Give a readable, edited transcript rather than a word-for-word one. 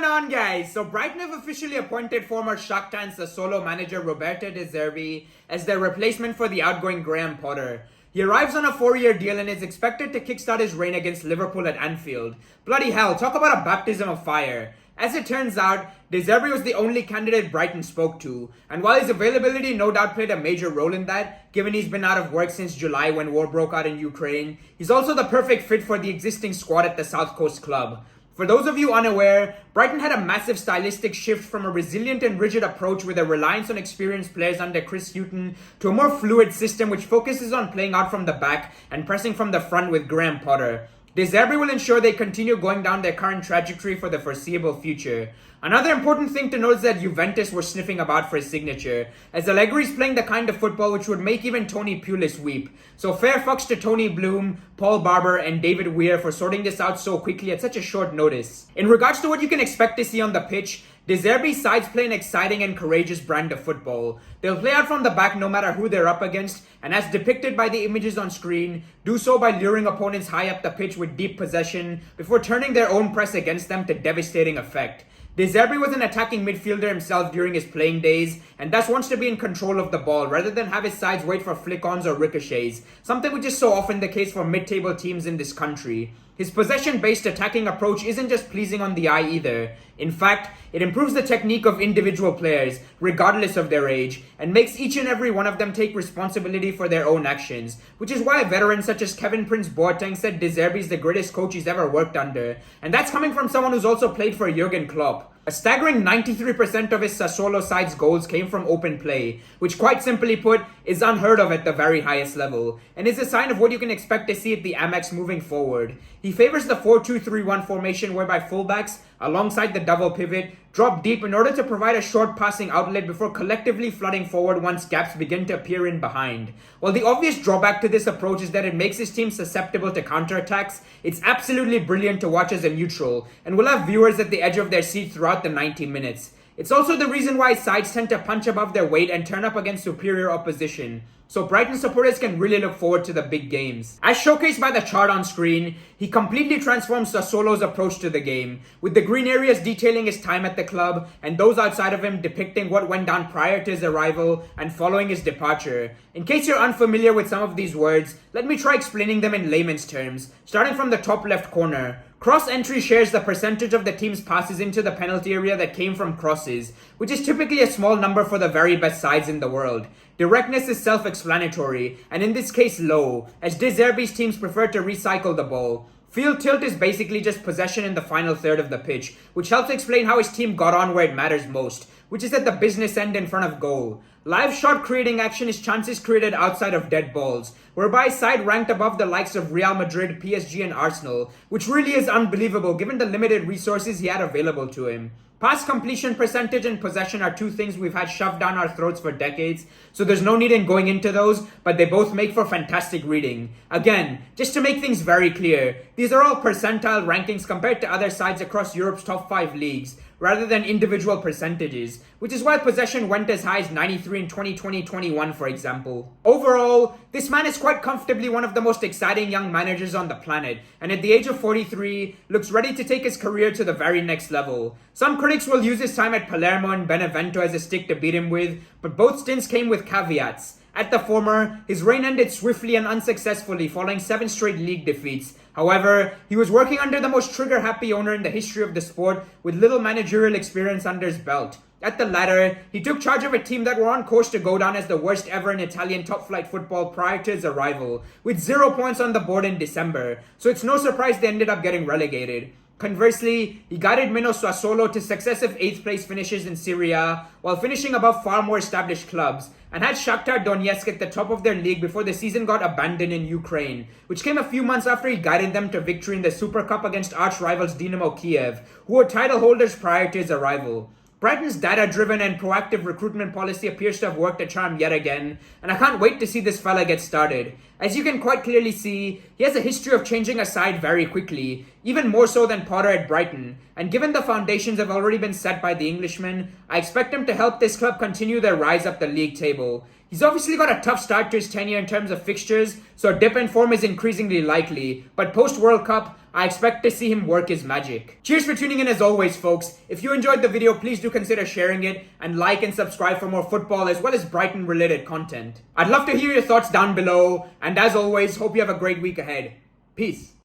going on, guys? So Brighton have officially appointed former Shakhtar and Sassuolo manager Roberto De Zerbi as their replacement for the outgoing Graham Potter. He arrives on a 4-year deal and is expected to kickstart his reign against Liverpool at Anfield. Bloody hell, talk about a baptism of fire. As it turns out, De Zerbi was the only candidate Brighton spoke to, and while his availability no doubt played a major role in that, given he's been out of work since July when war broke out in Ukraine, he's also the perfect fit for the existing squad at the South Coast club. For those of you unaware, Brighton had a massive stylistic shift from a resilient and rigid approach with a reliance on experienced players under Chris Hughton to a more fluid system which focuses on playing out from the back and pressing from the front with Graham Potter. De Zerbi will ensure they continue going down their current trajectory for the foreseeable future. Another important thing to note is that Juventus were sniffing about for his signature, as Allegri is playing the kind of football which would make even Tony Pulis weep. So fair fucks to Tony Bloom, Paul Barber and David Weir for sorting this out so quickly at such a short notice. In regards to what you can expect to see on the pitch, De Zerbi's sides play an exciting and courageous brand of football. They'll play out from the back no matter who they're up against, and as depicted by the images on screen, do so by luring opponents high up the pitch with deep possession before turning their own press against them to devastating effect. De Zerbi was an attacking midfielder himself during his playing days, and thus wants to be in control of the ball rather than have his sides wait for flick-ons or ricochets, something which is so often the case for mid-table teams in this country. His possession-based attacking approach isn't just pleasing on the eye either. In fact, it improves the technique of individual players, regardless of their age, and makes each and every one of them take responsibility for their own actions, which is why veterans such as Kevin Prince Boateng said De Zerbi is the greatest coach he's ever worked under, and that's coming from someone who's also played for Jurgen Klopp. A staggering 93% of his Sassuolo side's goals came from open play, which quite simply put, is unheard of at the very highest level, and is a sign of what you can expect to see at the Amex moving forward. He favors the 4-2-3-1 formation whereby fullbacks, alongside the double pivot, drop deep in order to provide a short passing outlet before collectively flooding forward once gaps begin to appear in behind. While the obvious drawback to this approach is that it makes his team susceptible to counterattacks, it's absolutely brilliant to watch as a neutral, and will have viewers at the edge of their seat throughout the 90 minutes. It's also the reason why sides tend to punch above their weight and turn up against superior opposition, so Brighton supporters can really look forward to the big games. As showcased by the chart on screen, he completely transforms Sassuolo's approach to the game, with the green areas detailing his time at the club and those outside of him depicting what went down prior to his arrival and following his departure. In case you're unfamiliar with some of these words, let me try explaining them in layman's terms, starting from the top left corner. Cross entry shares the percentage of the team's passes into the penalty area that came from crosses, which is typically a small number for the very best sides in the world. Directness is self-explanatory, and in this case low, as De Zerbi's teams prefer to recycle the ball. Field tilt is basically just possession in the final third of the pitch, which helps explain how his team got on where it matters most, which is at the business end in front of goal. Live shot creating action is chances created outside of dead balls, whereby his side ranked above the likes of Real Madrid, PSG and Arsenal, which really is unbelievable given the limited resources he had available to him. Pass completion percentage and possession are two things we've had shoved down our throats for decades, so there's no need in going into those, but they both make for fantastic reading. Again, just to make things very clear, these are all percentile rankings compared to other sides across Europe's top 5 leagues, rather than individual percentages, which is why possession went as high as 93 in 2020-21 for example. Overall, this man is quite comfortably one of the most exciting young managers on the planet, and at the age of 43, looks ready to take his career to the very next level. Some critics will use his time at Palermo and Benevento as a stick to beat him with, but both stints came with caveats. At the former, his reign ended swiftly and unsuccessfully following 7 straight league defeats. However, he was working under the most trigger-happy owner in the history of the sport with little managerial experience under his belt. At the latter, he took charge of a team that were on course to go down as the worst ever in Italian top-flight football prior to his arrival, with 0 points on the board in December, so it's no surprise they ended up getting relegated. Conversely, he guided Mino Sassuolo to successive 8th place finishes in Serie A, while finishing above far more established clubs, and had Shakhtar Donetsk at the top of their league before the season got abandoned in Ukraine, which came a few months after he guided them to victory in the Super Cup against arch-rivals Dynamo Kiev, who were title holders prior to his arrival. Brighton's data-driven and proactive recruitment policy appears to have worked a charm yet again, and I can't wait to see this fella get started. As you can quite clearly see, he has a history of changing a side very quickly, even more so than Potter at Brighton, and given the foundations have already been set by the Englishman, I expect him to help this club continue their rise up the league table. He's obviously got a tough start to his tenure in terms of fixtures, so a dip in form is increasingly likely, but post-World Cup, I expect to see him work his magic. Cheers for tuning in as always, folks. If you enjoyed the video, please do consider sharing it and like and subscribe for more football as well as Brighton related content. I'd love to hear your thoughts down below, and as always, hope you have a great week ahead. Peace.